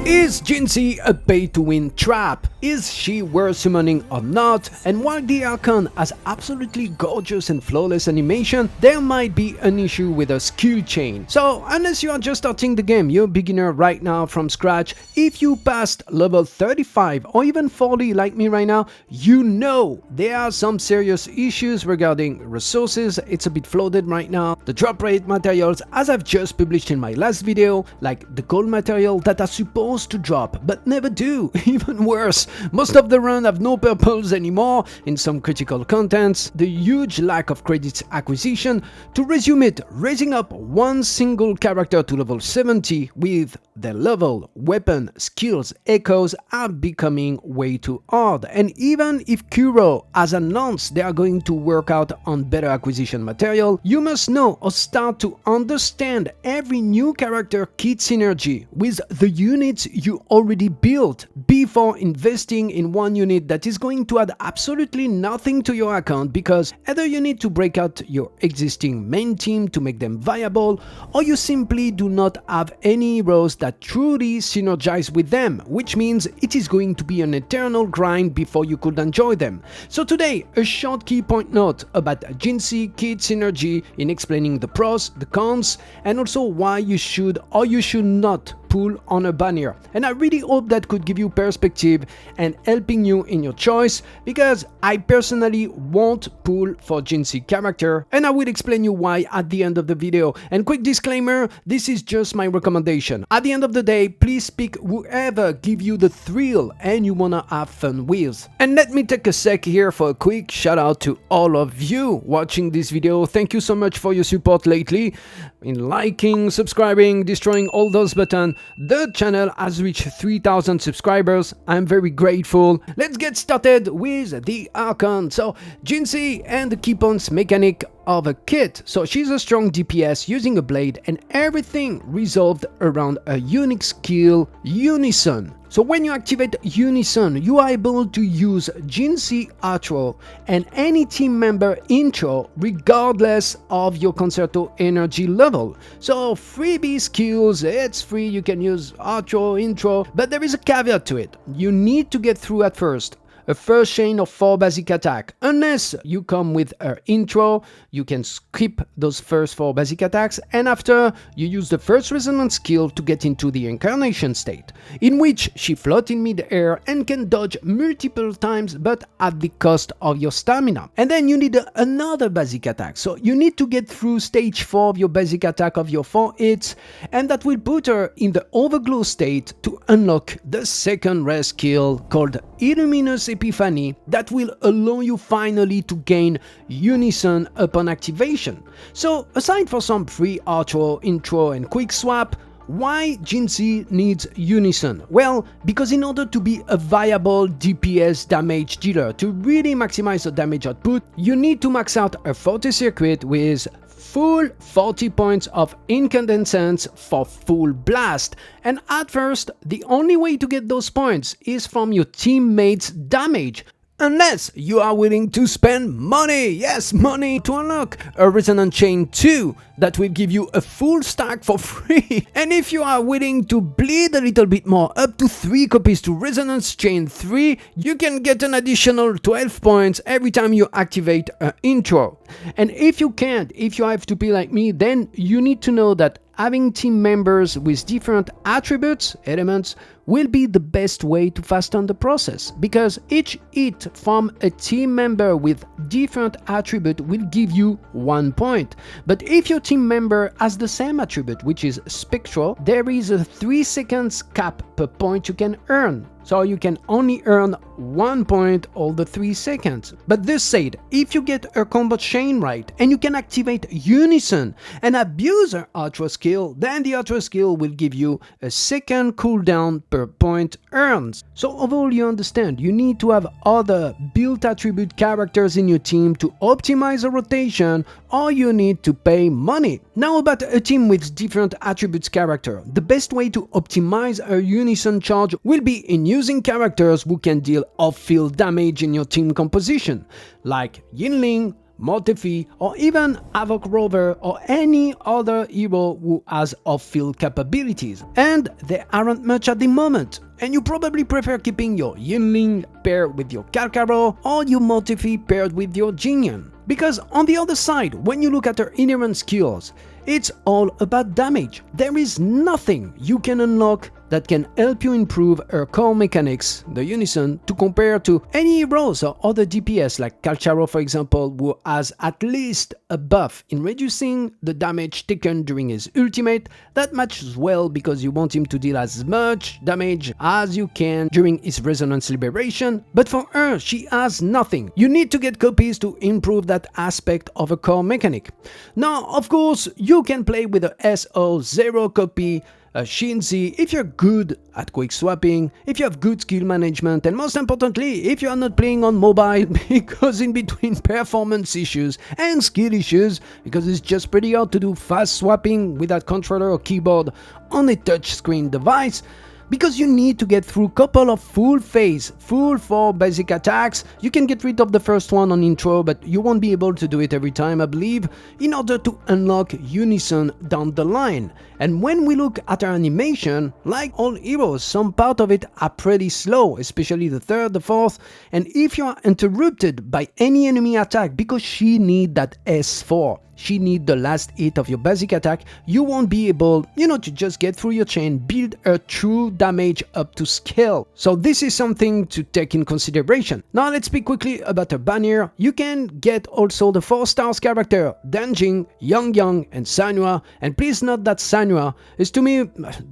Is JINHSI a pay-to-win trap? Is she worth summoning or not? And while the Archon has absolutely gorgeous and flawless animation, there might be an issue with a skill chain. So unless you are just starting the game, you're a beginner right now from scratch, if you passed level 35 or even 40 like me right now, you know there are some serious issues regarding resources. It's a bit flooded right now. The drop rate materials, as I've just published in my last video, like the gold material that are supposed to drop but never do. Even worse, most of the run have no purples anymore in some critical contents. The huge lack of credits acquisition. To resume it, raising up one single character to level 70 with their level, weapon, skills, echoes are becoming way too hard. And even if Kuro has announced they are going to work out on better acquisition material, you must know or start to understand every new character kit synergy with the units you already built before investing in one unit that is going to add absolutely nothing to your account, because either you need to break out your existing main team to make them viable, or you simply do not have any heroes that truly synergize with them, which means it is going to be an eternal grind before you could enjoy them. So today, a short key point note about JINHSI kit synergy in explaining the pros, the cons, and also why you should or you should not pull on a banner. And I really hope that could give you perspective and helping you in your choice, because I personally won't pull for JINHSI character, and I will explain you why at the end of the video. And quick disclaimer, this is just my recommendation. At the end of the day, please pick whoever give you the thrill and you wanna have fun with. And let me take a sec here for a quick shout out to all of you watching this video. Thank you so much for your support lately in liking, subscribing, destroying all those buttons. The channel has reached 3,000 subscribers. I'm very grateful. Let's get started with the Archon. So JINHSI and the key points mechanic of a kit. So she's a strong DPS using a blade, and everything resolved around a unique skill, Unison. So when you activate Unison, you are able to use JINHSI outro and any team member intro regardless of your concerto energy level. So freebie skills, it's free, you can use outro, intro, but there is a caveat to it. You need to get through at first. A first chain of 4 basic attack. Unless you come with her intro, you can skip those first 4 basic attacks, and after you use the first resonance skill to get into the incarnation state, in which she floats in mid-air and can dodge multiple times but at the cost of your stamina. And then you need another basic attack, so you need to get through stage 4 of your basic attack of your 4 hits, and that will put her in the overglow state to unlock the second rare skill called Illuminous Epiphany that will allow you finally to gain Unison upon activation. So aside for some free outro, intro and quick swap, why JINHSI needs Unison? Well, because in order to be a viable DPS damage dealer, to really maximize the damage output, you need to max out a 40 circuit with full 40 points of incandescence for full blast. And at first, the only way to get those points is from your teammates' damage. Unless you are willing to spend money, yes, money, to unlock a Resonance Chain 2 that will give you a full stack for free. And if you are willing to bleed a little bit more, up to 3 copies to Resonance Chain 3, you can get an additional 12 points every time you activate an intro. And if you can't, if you have to be like me, then you need to know that having team members with different attributes, elements, will be the best way to fasten the process, because each hit from a team member with different attribute will give you 1 point. But if your team member has the same attribute, which is spectral, there is a 3 seconds cap per point you can earn. So you can only earn 1 point all the 3 seconds. But this said, if you get a combo chain right and you can activate Unison and abuse her outro skill, then the outro skill will give you a second cooldown per point earned. So overall, you understand, you need to have other built attribute characters in your team to optimize the rotation, or you need to pay money. Now about a team with different attributes character, the best way to optimize a Unison charge will be in using characters who can deal off-field damage in your team composition, like Yinling, Mortefi, or even Havoc Rover or any other hero who has off-field capabilities. And there aren't much at the moment. And you probably prefer keeping your Yinling paired with your Karkaro or your Mortefi paired with your Jinyan. Because on the other side, when you look at her inherent skills, it's all about damage. There is nothing you can unlock that can help you improve her core mechanics, the unison, to compare to any heroes or other DPS like Calcharo for example, who has at least a buff in reducing the damage taken during his ultimate. That matches well because you want him to deal as much damage as you can during his resonance liberation, but for her she has nothing. You need to get copies to improve that aspect of a core mechanic. Now of course you can play with a SO0 copy, a JINHSI, if you're good at quick swapping, if you have good skill management, and most importantly, if you are not playing on mobile, because in between performance issues and skill issues, because it's just pretty hard to do fast swapping without controller or keyboard on a touchscreen device, because you need to get through a couple of full 4 basic attacks. You can get rid of the first one on intro, but you won't be able to do it every time, I believe, in order to unlock Unison down the line. And when we look at her animation, like all heroes, some part of it are pretty slow, especially the third, the fourth, and if you are interrupted by any enemy attack, because she need that S4, she need the last hit of your basic attack, you won't be able, to just get through your chain, build a true damage up to scale. So this is something to take in consideration. Now let's speak quickly about her banner. You can get also the 4 stars character, Danjing, Yang, and Sanhua, and please note that Sanhua is to me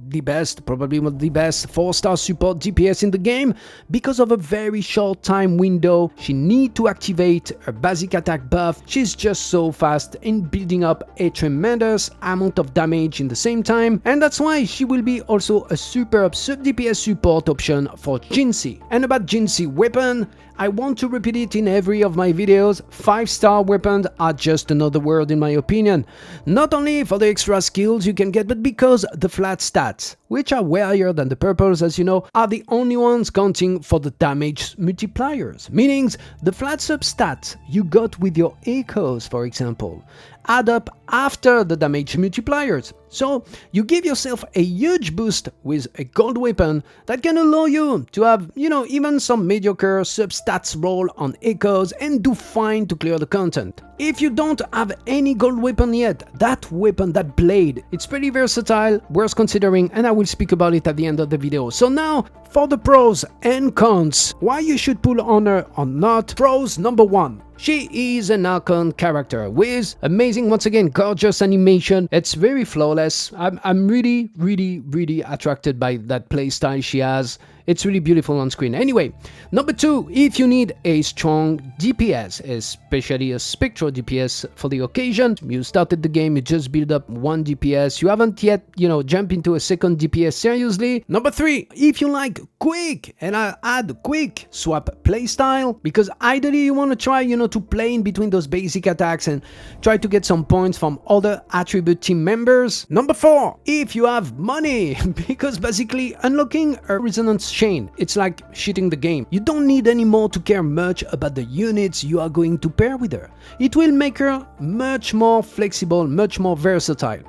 the best, probably one of the best 4-star support DPS in the game, because of a very short time window. She need to activate her basic attack buff. She's just so fast in building up a tremendous amount of damage in the same time, and that's why she will be also a superb sub-DPS support option for JINHSI. And about JINHSI weapon, I want to repeat it in every of my videos, 5-star weapons are just another word in my opinion. Not only for the extra skills you can get, but because the flat stats, which are way higher than the purples as you know, are the only ones counting for the damage multipliers. Meaning the flat substats you got with your echoes, for example, add up after the damage multipliers. So you give yourself a huge boost with a gold weapon that can allow you to have, even some mediocre substats roll on echoes and do fine to clear the content. If you don't have any gold weapon yet, that weapon, that blade, it's pretty versatile, worth considering, and I will speak about it at the end of the video. So now, for the pros and cons, why you should pull on her or not. Pros number 1. She is an Archon character with amazing, once again, gorgeous animation. It's very flawless. I'm really attracted by that playstyle she has. It's really beautiful on screen. Anyway, number 2, if you need a strong DPS, especially a Spectral DPS for the occasion, you started the game, you just build up 1 DPS, you haven't yet, jump into a second DPS seriously. Number 3, if you like quick, and I add quick swap playstyle, because ideally you want to try, to play in between those basic attacks and try to get some points from other attribute team members. Number 4, if you have money, because basically unlocking a resonance chain, it's like shitting the game. You don't need anymore to care much about the units you are going to pair with her. It will make her much more flexible, much more versatile.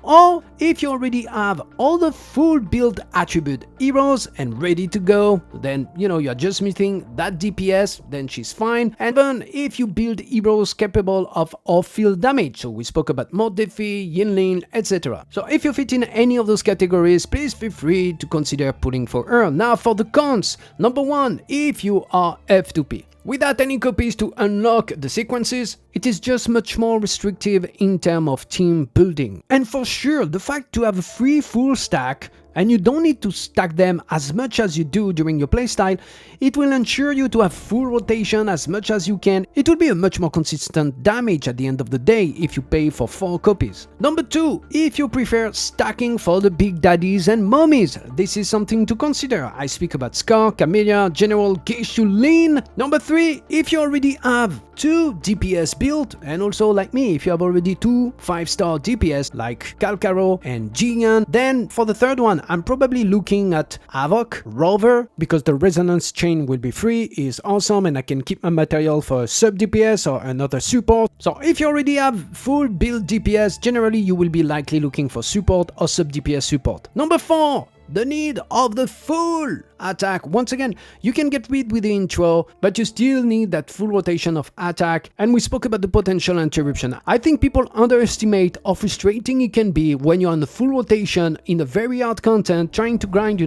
Or if you already have all the full build attribute heroes and ready to go, then you're just missing that DPS, then she's fine. And then if you build heroes capable of off-field damage, so we spoke about Mortefi, Yinling, etc. So if you fit in any of those categories, please feel free to consider pulling for her. Now for the cons, number 1, if you are F2P. Without any copies to unlock the sequences, it is just much more restrictive in terms of team building. And for sure, the fact to have a free full stack, and you don't need to stack them as much as you do during your playstyle, it will ensure you to have full rotation as much as you can. It will be a much more consistent damage at the end of the day if you pay for 4 copies. Number 2, if you prefer stacking for the big daddies and mummies, this is something to consider. I speak about Scar, Camellia, General, Geishu, Lin. Number 3, if you already have 2 DPS build, and also like me, if you have already 2 5-star DPS like Kalkaro and Jiyan, then for the third one, I'm probably looking at Havoc, Rover, because the resonance chain will be free, is awesome, and I can keep my material for a sub DPS or another support. So if you already have full build DPS, generally you will be likely looking for support or sub DPS support. Number 4. The need of the full attack. Once again, you can get rid with the intro, but you still need that full rotation of attack, and we spoke about the potential interruption. I think people underestimate how frustrating it can be when you're on the full rotation in a very hard content, trying to grind,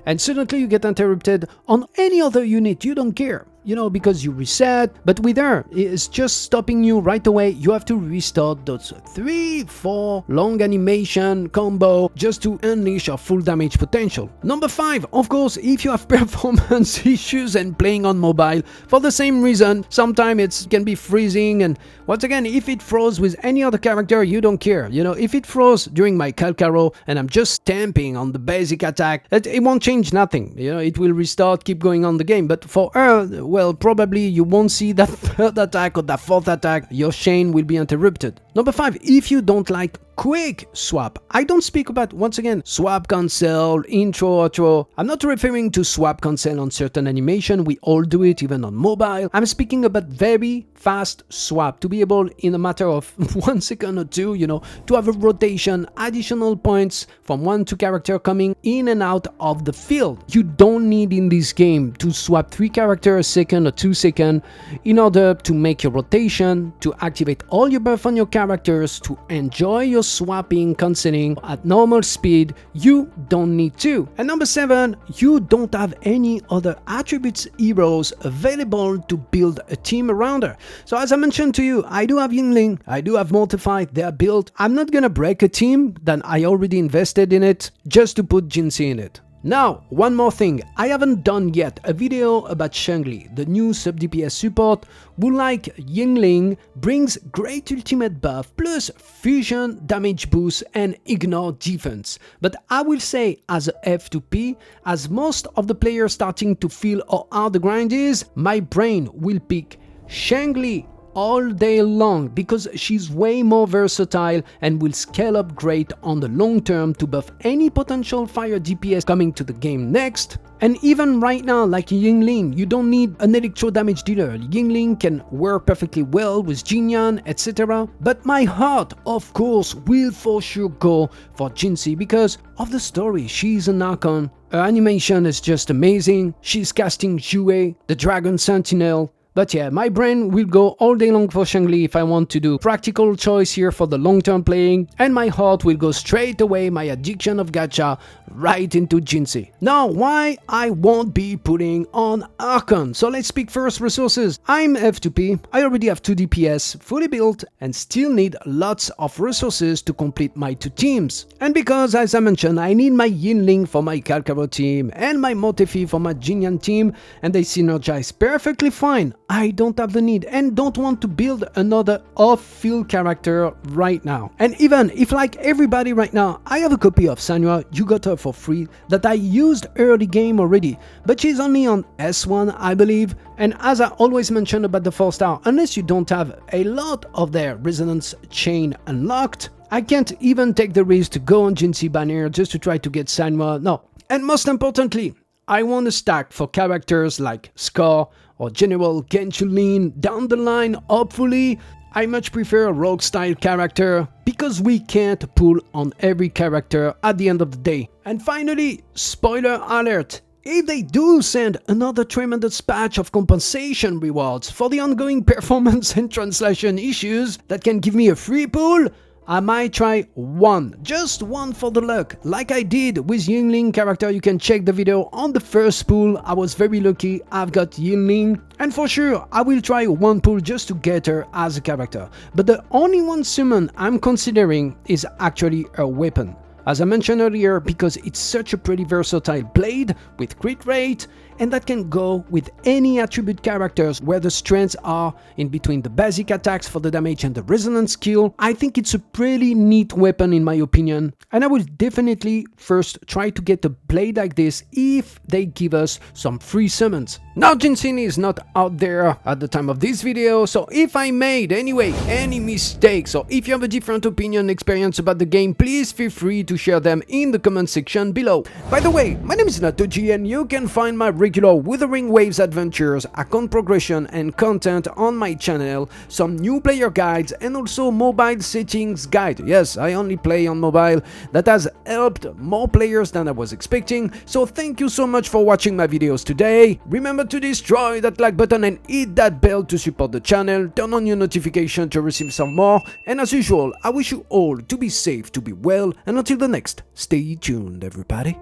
and suddenly you get interrupted on any other unit, you don't care. Because you reset, but with her, it's just stopping you right away. You have to restart those 3-4 long animation combo just to unleash your full damage potential. Number 5, of course, if you have performance issues and playing on mobile, for the same reason, sometimes it can be freezing, and once again, if it froze with any other character, you don't care. If it froze during my Kalkaro and I'm just stamping on the basic attack, it won't change nothing. It will restart, keep going on the game, but for her, well, probably you won't see that third attack or that fourth attack. Your chain will be interrupted. Number 5, if you don't like quick swap. I don't speak about, once again, swap cancel, intro, outro. I'm not referring to swap cancel on certain animation. We all do it, even on mobile. I'm speaking about very fast swap, to be able, in a matter of 1 second or 2, to have a rotation, additional points from 1-2 character coming in and out of the field. You don't need in this game to swap 3 characters a second or 2 seconds in order to make your rotation, to activate all your buff on your characters, to enjoy your swapping, cancelling at normal speed. You don't need to. And number 7, you don't have any other attributes heroes available to build a team around her. So as I mentioned to you, I do have Yingling, I do have Mortify, they are built. I'm not gonna break a team that I already invested in it just to put JINHSI in it. Now, one more thing, I haven't done yet a video about Shangli, the new sub DPS support, who like Yingling brings great ultimate buff plus fusion, damage boost and ignore defense. But I will say, as a F2P, as most of the players starting to feel how hard the grind is, my brain will pick Shangli all day long because she's way more versatile and will scale up great on the long term to buff any potential fire DPS coming to the game next. And even right now, like Yingling, you don't need an electro damage dealer. Yingling can work perfectly well with Jinyan, etc. But my heart, of course, will for sure go for JINHSI because of the story. She's an Archon. Her animation is just amazing. She's casting Jue, the Dragon Sentinel. But yeah, my brain will go all day long for Shangli if I want to do practical choice here for the long-term playing, and my heart will go straight away, my addiction of gacha, right into JINHSI. Now, why I won't be putting on Archon? So let's speak first resources. I'm F2P, I already have 2 DPS fully built and still need lots of resources to complete my 2 teams. And because, as I mentioned, I need my Yingling for my Kalkaro team and my Motefi for my Jinyan team, and they synergize perfectly fine. I don't have the need and don't want to build another off-field character right now. And even if, like everybody right now, I have a copy of Sanua, you got her for free, that I used early game already, but she's only on S1 I believe, and as I always mention about the 4-star, unless you don't have a lot of their resonance chain unlocked, I can't even take the risk to go on JINHSI banner just to try to get Sanua, no. And most importantly, I want a stack for characters like Scar or General Genshin down the line. Hopefully, I much prefer a rogue style character because we can't pull on every character at the end of the day. And finally, spoiler alert, if they do send another tremendous patch of compensation rewards for the ongoing performance and translation issues that can give me a free pull, I might try one, just one for the luck, like I did with Yingling character. You can check the video on the first pull. I was very lucky, I've got Yingling, and for sure I will try one pull just to get her as a character. But the only one summon I'm considering is actually her weapon. as I mentioned earlier, because it's such a pretty versatile blade with crit rate, and that can go with any attribute characters where the strengths are in between the basic attacks for the damage and the resonance skill. I think it's a pretty neat weapon in my opinion, and I will definitely first try to get a blade like this if they give us some free summons. Now JINHSI is not out there at the time of this video, so if I made any mistakes, or if you have a different opinion experience about the game, please feel free to share them in the comment section below. By the way, my name is NATOJI and you can find my regular Wuthering Waves adventures, account progression and content on my channel, some new player guides and also mobile settings guide. Yes, I only play on mobile. That has helped more players than I was expecting, so thank you so much for watching my videos today. Remember to destroy that like button and hit that bell to support the channel, turn on your notification to receive some more, and as usual, I wish you all to be safe, to be well, and until the next, stay tuned everybody.